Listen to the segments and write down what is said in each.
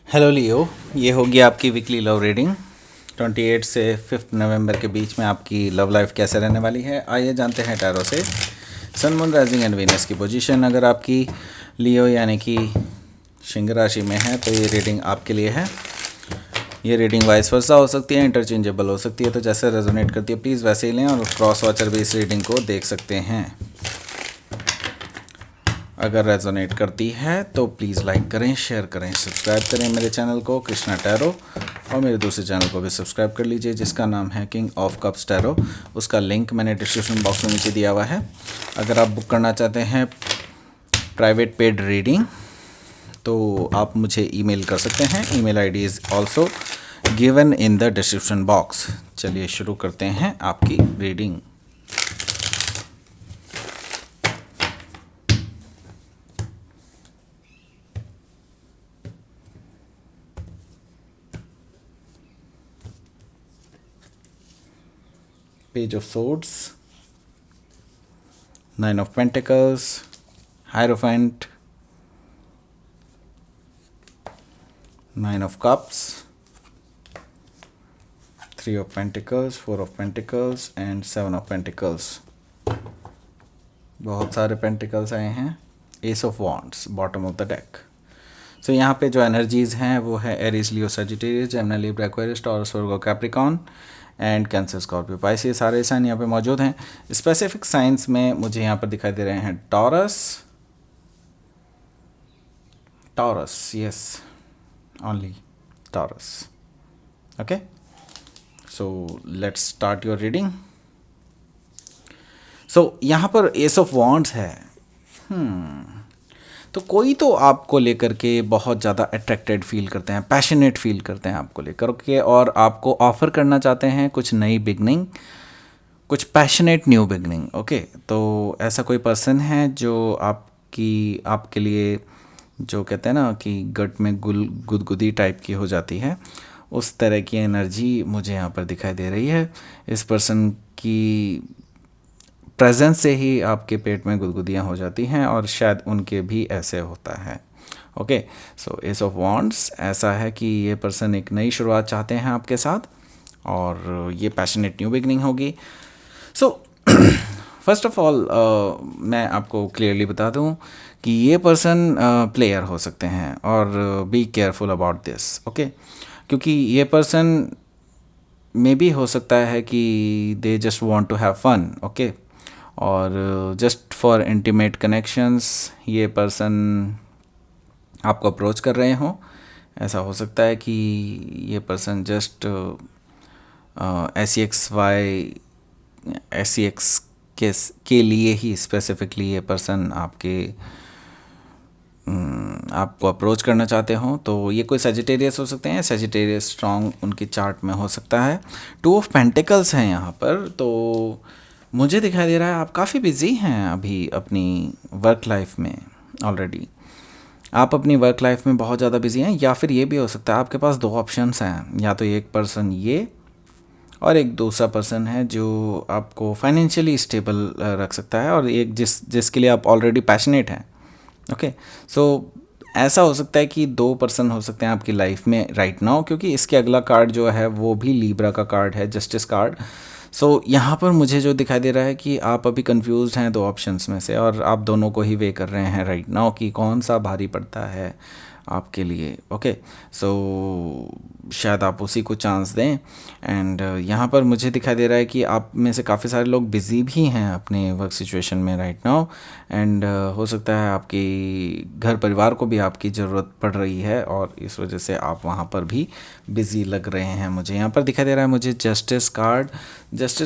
Hello लियो, ये होगी आपकी वीकली लव रीडिंग। 28 से 5 नवंबर के बीच में आपकी लव लाइफ कैसे रहने वाली है, आइए जानते हैं टैरो से। Sun moon rising and Venus की पोजीशन अगर आपकी लियो यानी कि सिंह राशि में है तो ये रीडिंग आपके लिए है। ये रीडिंग वाइस वर्सा हो सकती है, इंटरचेंजेबल हो सकती है, तो जैसे रेजोनेट करती है प्लीज़ वैसे ही लें और क्रॉस वॉचर भी इस रीडिंग को देख सकते हैं। अगर रेजोनेट करती है तो प्लीज़ लाइक करें, शेयर करें, सब्सक्राइब करें मेरे चैनल को कृष्णा टैरो, और मेरे दूसरे चैनल को भी सब्सक्राइब कर लीजिए जिसका नाम है किंग ऑफ कप्स टैरो। उसका लिंक मैंने डिस्क्रिप्शन बॉक्स में नीचे दिया हुआ है। अगर आप बुक करना चाहते हैं प्राइवेट पेड रीडिंग तो आप मुझे ईमेल कर सकते हैं। Email ID is also given in the description box. चलिए शुरू करते हैं आपकी reading. Page of Swords, Nine of Pentacles, Hierophant, Nine of Cups, Three of Pentacles, Four of Pentacles and Seven of Pentacles। बहुत सारे पेंटिकल्स आए हैं। Ace of wands bottom of the deck. So यहाँ पे जो एनर्जीज हैं वो है Aries, Leo, Sagittarius, Gemini, Libra, Aquarius, Taurus, Virgo, Capricorn and Cancer, Scorpio, Pisces. सारे साइन यहाँ पे मौजूद हैं। स्पेसिफिक साइंस में मुझे यहाँ पर दिखाई दे रहे हैं Taurus, yes, only Taurus. Okay, so let's start your reading. So यहाँ पर एस ऑफ वॉन्ड्स है। तो कोई तो आपको लेकर के बहुत ज़्यादा अट्रैक्टेड फील करते हैं, पैशनेट फील करते हैं आपको लेकर के, और आपको ऑफ़र करना चाहते हैं कुछ नई बिगनिंग, कुछ पैशनेट न्यू बिगनिंग। ओके, तो ऐसा कोई पर्सन है जो आपके लिए जो कहते हैं ना कि गट में गुदगुदी टाइप की हो जाती है, उस तरह की एनर्जी मुझे यहाँ पर दिखाई दे रही है। इस पर्सन की प्रेजेंस से ही आपके पेट में गुदगुदियाँ हो जाती हैं और शायद उनके भी ऐसे होता है। Okay, so S of wands ऐसा है कि ये पर्सन एक नई शुरुआत चाहते हैं आपके साथ और ये पैशनेट न्यू बिगनिंग होगी। सो फर्स्ट ऑफ ऑल मैं आपको क्लियरली बता दूं कि ये पर्सन प्लेयर हो सकते हैं और be careful about this. Okay, क्योंकि ये पर्सन मे भी हो सकता है कि they just want to have fun. Okay, और जस्ट फॉर इंटीमेट कनेक्शंस ये पर्सन आपको अप्रोच कर रहे हों। ऐसा हो सकता है कि ये पर्सन जस्ट SEXY के लिए ही स्पेसिफिकली ये पर्सन आपको अप्रोच करना चाहते हो। तो ये कोई सजिटेरियस हो सकते हैं, सजिटेरियस स्ट्रॉन्ग उनकी चार्ट में हो सकता है। टू ऑफ पेंटिकल्स हैं यहाँ पर, तो मुझे दिखाई दे रहा है आप काफ़ी बिजी हैं अभी अपनी वर्क लाइफ में। ऑलरेडी आप अपनी वर्क लाइफ में बहुत ज़्यादा बिजी हैं, या फिर ये भी हो सकता है आपके पास दो ऑप्शंस हैं, या तो एक पर्सन ये और एक दूसरा पर्सन है जो आपको फाइनेंशियली स्टेबल रख सकता है, और एक जिसके लिए आप ऑलरेडी पैशनेट हैं। ओके, सो ऐसा हो सकता है कि दो पर्सन हो सकते हैं आपकी लाइफ में राइट नाउ, क्योंकि इसके अगला कार्ड जो है वो भी लीब्रा का कार्ड है, जस्टिस कार्ड। सो यहाँ पर मुझे जो दिखाई दे रहा है कि आप अभी कंफ्यूज हैं दो ऑप्शंस में से, और आप दोनों को ही वे कर रहे हैं राइट नाउ कि कौन सा भारी पड़ता है आपके लिए। ओके, सो शायद आप उसी को चांस दें। एंड यहाँ पर मुझे दिखाई दे रहा है कि आप में से काफ़ी सारे लोग बिज़ी भी हैं अपने वर्क सिचुएशन में राइट नाउ, एंड हो सकता है आपकी घर परिवार को भी आपकी ज़रूरत पड़ रही है और इस वजह से आप वहाँ पर भी बिज़ी लग रहे हैं। मुझे यहाँ पर दिखाई दे रहा है मुझे जस्टिस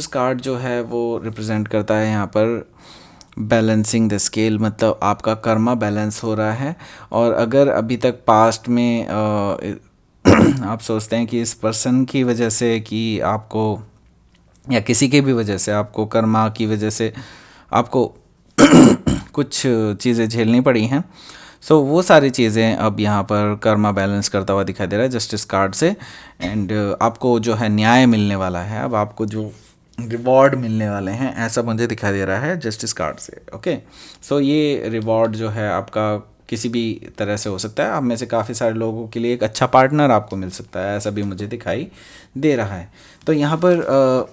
कार्ड जो है वो रिप्रेजेंट करता है यहाँ पर बैलेंसिंग द स्केल, मतलब आपका कर्मा बैलेंस हो रहा है। और अगर अभी तक पास्ट में आप सोचते हैं कि इस पर्सन की वजह से कि आपको, या किसी के भी वजह से आपको, कर्मा की वजह से आपको कुछ चीज़ें झेलनी पड़ी हैं, सो वो सारी चीज़ें अब यहाँ पर कर्मा बैलेंस करता हुआ दिखाई दे रहा है जस्टिस कार्ड से। एंड आपको जो है न्याय मिलने वाला है, अब आपको जो रिवॉर्ड मिलने वाले हैं ऐसा मुझे दिखाई दे रहा है जस्टिस कार्ड से। ओके, सो ये रिवॉर्ड जो है आपका किसी भी तरह से हो सकता है। आप में से काफ़ी सारे लोगों के लिए एक अच्छा पार्टनर आपको मिल सकता है, ऐसा भी मुझे दिखाई दे रहा है। तो यहाँ पर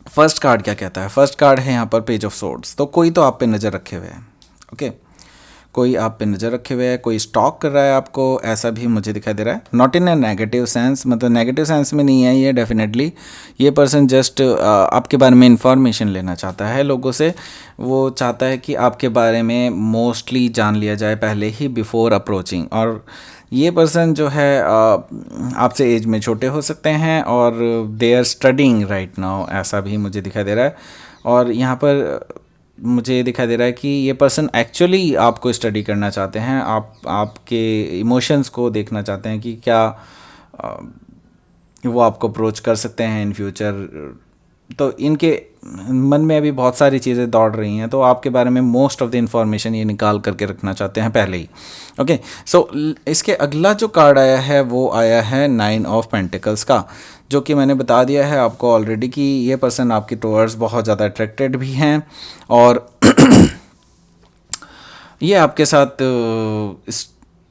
फर्स्ट कार्ड क्या कहता है? फर्स्ट कार्ड है यहाँ पर पेज ऑफ सोर्ड्स। तो कोई तो आप पे नज़र रखे हुए है, ओके, कोई आप पे नज़र रखे हुए है, कोई स्टॉक कर रहा है आपको, ऐसा भी मुझे दिखाई दे रहा है। Not in A negative sense, मतलब नेगेटिव सेंस में नहीं है ये, डेफिनेटली ये पर्सन जस्ट आपके बारे में इंफॉर्मेशन लेना चाहता है लोगों से। वो चाहता है कि आपके बारे में मोस्टली जान लिया जाए पहले ही, बिफोर अप्रोचिंग। और ये पर्सन जो है आपसे एज में छोटे हो सकते हैं और they are studying right now, ऐसा भी मुझे दिखाई दे रहा है। और यहाँ पर मुझे दिखाई दे रहा है कि ये पर्सन एक्चुअली आपको स्टडी करना चाहते हैं, आपके इमोशंस को देखना चाहते हैं कि क्या वो आपको अप्रोच कर सकते हैं इन फ्यूचर। तो इनके मन में अभी बहुत सारी चीज़ें दौड़ रही हैं, तो आपके बारे में मोस्ट ऑफ द इंफॉर्मेशन ये निकाल करके रखना चाहते हैं पहले ही, ओके। सो इसके अगला जो कार्ड आया है वो आया है 9 ऑफ पेंटिकल्स का, जो कि मैंने बता दिया है आपको ऑलरेडी कि ये पर्सन आपकी टुवर्ड्स बहुत ज़्यादा अट्रैक्टेड भी हैं और ये आपके साथ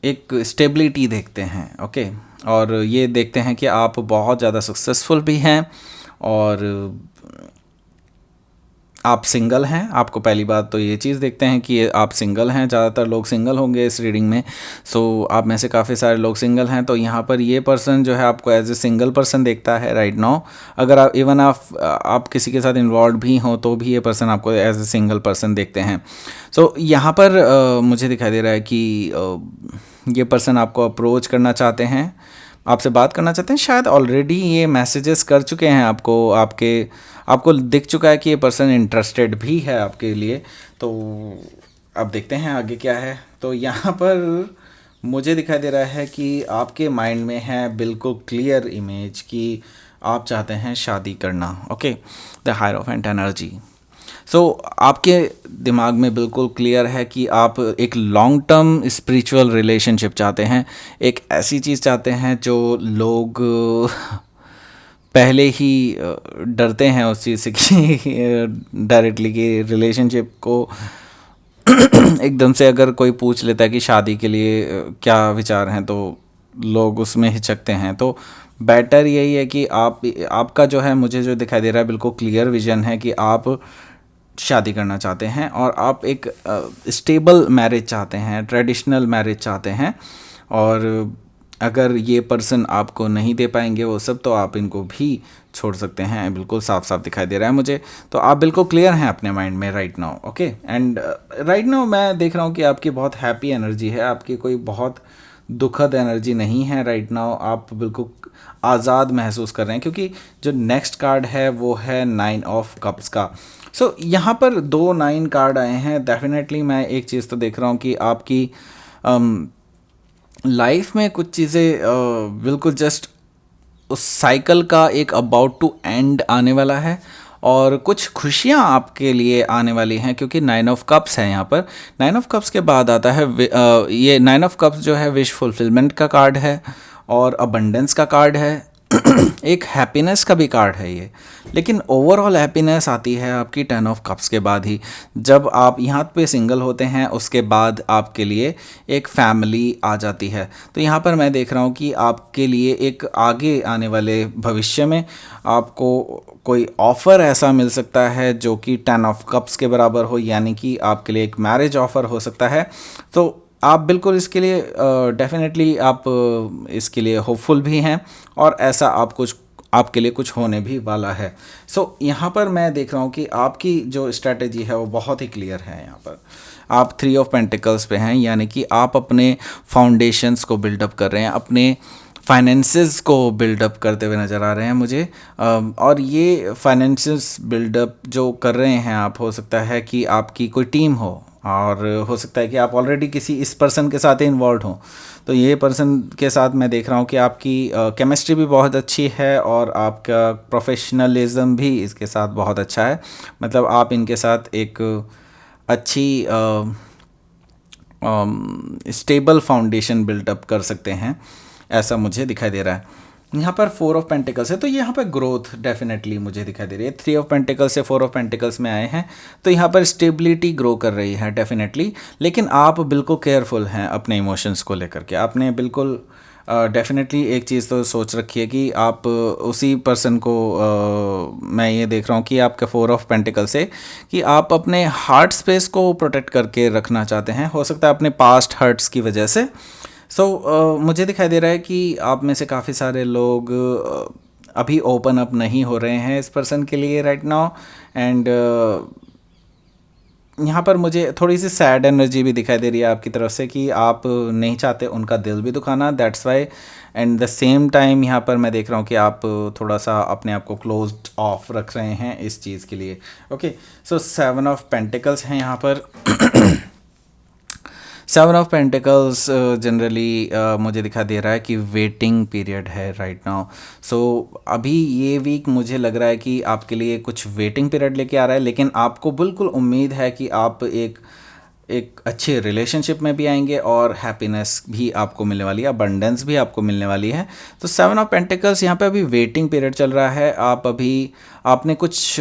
एक स्टेबिलिटी देखते हैं, ओके। और ये देखते हैं कि आप बहुत ज़्यादा सक्सेसफुल भी हैं और आप सिंगल हैं। आपको पहली बात तो ये चीज़ देखते हैं कि आप सिंगल हैं, ज़्यादातर लोग सिंगल होंगे इस रीडिंग में। सो आप में से काफ़ी सारे लोग सिंगल हैं, तो यहाँ पर ये पर्सन जो है आपको एज ए सिंगल पर्सन देखता है राइट नाउ। अगर आप इवन आप किसी के साथ इन्वॉल्व भी हों तो भी ये पर्सन आपको एज ए सिंगल पर्सन देखते हैं। सो यहाँ पर मुझे दिखाई दे रहा है कि ये पर्सन आपको अप्रोच करना चाहते हैं, आपसे बात करना चाहते हैं। शायद ऑलरेडी ये मैसेजेस कर चुके हैं आपको दिख चुका है कि ये पर्सन इंटरेस्टेड भी है आपके लिए। तो अब देखते हैं आगे क्या है। तो यहाँ पर मुझे दिखाई दे रहा है कि आपके माइंड में है बिल्कुल क्लियर इमेज कि आप चाहते हैं शादी करना, okay. The hierophant energy. So आपके दिमाग में बिल्कुल क्लियर है कि आप एक लॉन्ग टर्म स्पिरिचुअल रिलेशनशिप चाहते हैं, एक ऐसी चीज़ चाहते हैं जो लोग पहले ही डरते हैं उस चीज़ से कि डायरेक्टली कि रिलेशनशिप को एकदम से अगर कोई पूछ लेता है कि शादी के लिए क्या विचार हैं, तो लोग उसमें हिचकते हैं। तो बेटर यही है कि आपका जो है, मुझे जो दिखाई दे रहा है बिल्कुल क्लियर विजन है कि आप शादी करना चाहते हैं और आप एक स्टेबल मैरिज चाहते हैं, ट्रेडिशनल मैरिज चाहते हैं। और अगर ये पर्सन आपको नहीं दे पाएंगे वो सब, तो आप इनको भी छोड़ सकते हैं, बिल्कुल साफ साफ दिखाई दे रहा है मुझे। तो आप बिल्कुल क्लियर हैं अपने माइंड में right now, okay. And right now मैं देख रहा हूँ कि आपकी बहुत हैप्पी एनर्जी है, आपकी कोई बहुत दुखद एनर्जी नहीं है राइट नाउ। आप बिल्कुल आज़ाद महसूस कर रहे हैं क्योंकि जो नेक्स्ट कार्ड है वो है 9 ऑफ कप्स का। सो यहाँ पर 2 9 कार्ड आए हैं। डेफिनेटली मैं एक चीज़ तो देख रहा हूँ कि आपकी लाइफ में कुछ चीज़ें बिल्कुल जस्ट उस साइकिल का एक अबाउट टू एंड आने वाला है और कुछ खुशियाँ आपके लिए आने वाली हैं क्योंकि 9 ऑफ कप्स है यहाँ पर। 9 ऑफ कप्स के बाद आता है ये 9 ऑफ कप्स जो है विश फुलफिलमेंट का कार्ड है और अबंडेंस का कार्ड है, एक हैप्पीनेस का भी कार्ड है ये। लेकिन ओवरऑल हैप्पीनेस आती है आपकी 10 ऑफ कप्स के बाद ही। जब आप यहाँ पे सिंगल होते हैं उसके बाद आपके लिए एक फैमिली आ जाती है। तो यहाँ पर मैं देख रहा हूँ कि आपके लिए एक आगे आने वाले भविष्य में आपको कोई ऑफ़र ऐसा मिल सकता है जो कि 10 ऑफ कप्स के बराबर हो, यानी कि आपके लिए एक मैरिज ऑफ़र हो सकता है। तो आप बिल्कुल इसके लिए डेफिनेटली आप इसके लिए होपफुल भी हैं और ऐसा आपके लिए कुछ होने भी वाला है। सो यहाँ पर मैं देख रहा हूँ कि आपकी जो स्ट्रैटेजी है वो बहुत ही क्लियर है। यहाँ पर आप 3 ऑफ पेंटिकल्स पे हैं, यानी कि आप अपने फाउंडेशंस को बिल्डअप कर रहे हैं, अपने फाइनेंसेस को बिल्डअप करते हुए नज़र आ रहे हैं मुझे। और ये फाइनेंसेस बिल्डअप जो कर रहे हैं आप, हो सकता है कि आपकी कोई टीम हो और हो सकता है कि आप ऑलरेडी किसी इस पर्सन के साथ इन्वॉल्व हों। तो ये पर्सन के साथ मैं देख रहा हूँ कि आपकी केमिस्ट्री भी बहुत अच्छी है और आपका प्रोफेशनलिज्म भी इसके साथ बहुत अच्छा है। मतलब आप इनके साथ एक अच्छी स्टेबल फाउंडेशन बिल्डअप कर सकते हैं, ऐसा मुझे दिखाई दे रहा है। यहाँ पर 4 ऑफ पेंटिकल्स है, तो यहाँ पर ग्रोथ डेफिनेटली मुझे दिखाई दे रही है। 3 ऑफ पेंटिकल्स से 4 ऑफ पेंटिकल्स में आए हैं, तो यहाँ पर स्टेबिलिटी ग्रो कर रही है डेफिनेटली। लेकिन आप बिल्कुल केयरफुल हैं अपने इमोशंस को लेकर के। आपने बिल्कुल डेफिनेटली एक चीज़ तो सोच रखी है कि आप उसी पर्सन को मैं ये देख रहा हूँ कि आपके 4 ऑफ पेंटिकल से कि आप अपने हार्ट स्पेस को प्रोटेक्ट करके रखना चाहते हैं, हो सकता है अपने पास्ट हर्ट्स की वजह से। मुझे दिखाई दे रहा है कि आप में से काफ़ी सारे लोग अभी ओपन अप नहीं हो रहे हैं इस पर्सन के लिए राइट नाउ। एंड यहाँ पर मुझे थोड़ी सी सैड एनर्जी भी दिखाई दे रही है आपकी तरफ से कि आप नहीं चाहते उनका दिल भी दुखाना, that's why. And the same time यहाँ पर मैं देख रहा हूँ कि आप थोड़ा सा अपने आप को क्लोज्ड ऑफ रख रहे हैं इस चीज़ के लिए। ओके, सो 7 ऑफ पेंटिकल्स हैं यहाँ पर। 7 ऑफ पेंटिकल्स जनरली मुझे दिखा दे रहा है कि वेटिंग पीरियड है राइट नाउ। सो अभी ये वीक मुझे लग रहा है कि आपके लिए कुछ वेटिंग पीरियड लेके आ रहा है, लेकिन आपको बिल्कुल उम्मीद है कि आप एक अच्छे रिलेशनशिप में भी आएंगे और हैप्पीनेस भी आपको मिलने वाली है, अबंडेंस भी आपको मिलने वाली है। तो 7 ऑफ पेंटिकल्स यहाँ पे अभी वेटिंग पीरियड चल रहा है। आपने कुछ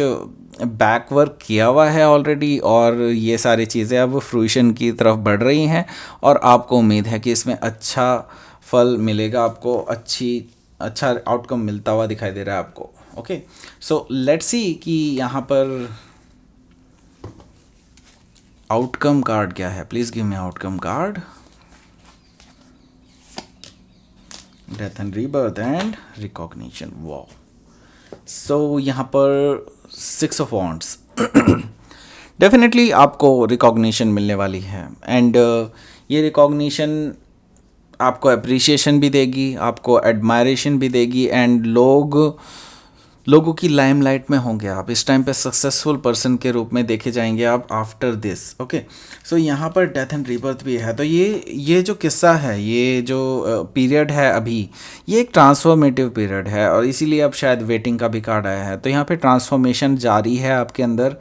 बैक वर्क किया हुआ है ऑलरेडी और ये सारी चीज़ें अब फ्रूइशन की तरफ बढ़ रही हैं और आपको उम्मीद है कि इसमें अच्छा फल मिलेगा, आपको अच्छा आउटकम मिलता हुआ दिखाई दे रहा है आपको। ओके, सो लेट्स सी कि यहाँ पर आउटकम कार्ड क्या है। Please give me outcome card. Death and rebirth and recognition. Wow, so यहाँ पर 6 ऑफ वॉन्ड्स। डेफिनेटली आपको रिकॉग्निशन मिलने वाली है एंड ये रिकॉग्निशन आपको अप्रिसिएशन भी देगी, आपको एडमायरेशन भी देगी एंड लोगों की लाइमलाइट में होंगे आप इस टाइम पे। सक्सेसफुल पर्सन के रूप में देखे जाएंगे आप आफ्टर दिस। ओके, सो यहाँ पर डेथ एंड रीबर्थ भी है। तो ये जो किस्सा है, ये जो पीरियड है अभी, ये एक ट्रांसफॉर्मेटिव पीरियड है और इसीलिए अब शायद वेटिंग का भी कार्ड आया है। तो यहाँ पे ट्रांसफॉर्मेशन जारी है आपके अंदर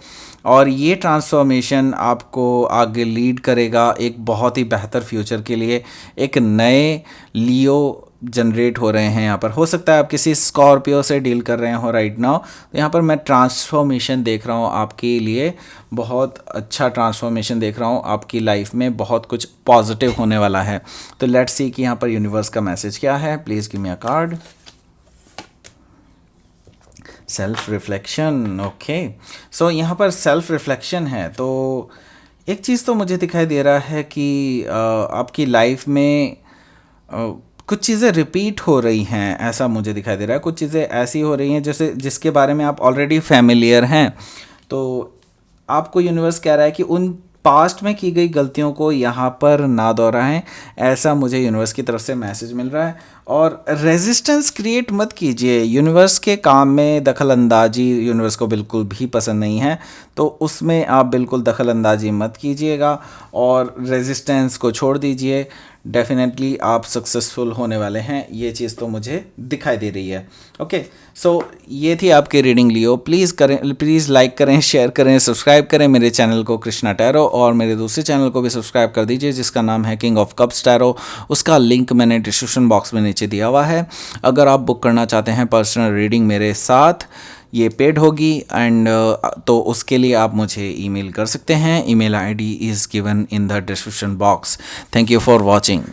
और ये ट्रांसफॉर्मेशन आपको आगे लीड करेगा एक बहुत ही बेहतर फ्यूचर के लिए। एक नए लियो जनरेट हो रहे हैं यहाँ पर। हो सकता है आप किसी स्कॉर्पियो से डील कर रहे हो राइट नाउ, तो यहाँ पर मैं ट्रांसफॉर्मेशन देख रहा हूँ आपके लिए, बहुत अच्छा ट्रांसफॉर्मेशन देख रहा हूँ आपकी लाइफ में, बहुत कुछ पॉजिटिव होने वाला है। तो लेट्स सी कि यहाँ पर यूनिवर्स का मैसेज क्या है। Please give me a card. Self reflection. Okay, so यहाँ पर सेल्फ रिफ्लेक्शन है। तो एक चीज़ तो मुझे दिखाई दे रहा है कि आपकी लाइफ में कुछ चीज़ें रिपीट हो रही हैं, ऐसा मुझे दिखाई दे रहा है। कुछ चीज़ें ऐसी हो रही हैं जैसे जिसके बारे में आप ऑलरेडी फैमिलियर हैं। तो आपको यूनिवर्स कह रहा है कि उन पास्ट में की गई गलतियों को यहाँ पर ना दोहराएं, ऐसा मुझे यूनिवर्स की तरफ से मैसेज मिल रहा है। और रेजिस्टेंस क्रिएट मत कीजिए, यूनिवर्स के काम में दखल अंदाजी यूनिवर्स को बिल्कुल भी पसंद नहीं है, तो उसमें आप बिल्कुल दखल अंदाजी मत कीजिएगा और रेजिस्टेंस को छोड़ दीजिए। डेफिनेटली आप सक्सेसफुल होने वाले हैं, ये चीज़ तो मुझे दिखाई दे रही है। ओके, सो ये थी आपकी रीडिंग लियो। प्लीज़ लाइक करें, शेयर करें, सब्सक्राइब करें मेरे चैनल को कृष्णा टैरो, और मेरे दूसरे चैनल को भी सब्सक्राइब कर दीजिए जिसका नाम है किंग ऑफ कप्स टैरो। उसका लिंक मैंने डिस्क्रिप्शन बॉक्स में नीचे दिया हुआ है। अगर आप बुक करना चाहते हैं पर्सनल रीडिंग मेरे साथ, ये पेड होगी एंड तो उसके लिए आप मुझे ईमेल कर सकते हैं। Email ID is given in the description box. Thank you for watching.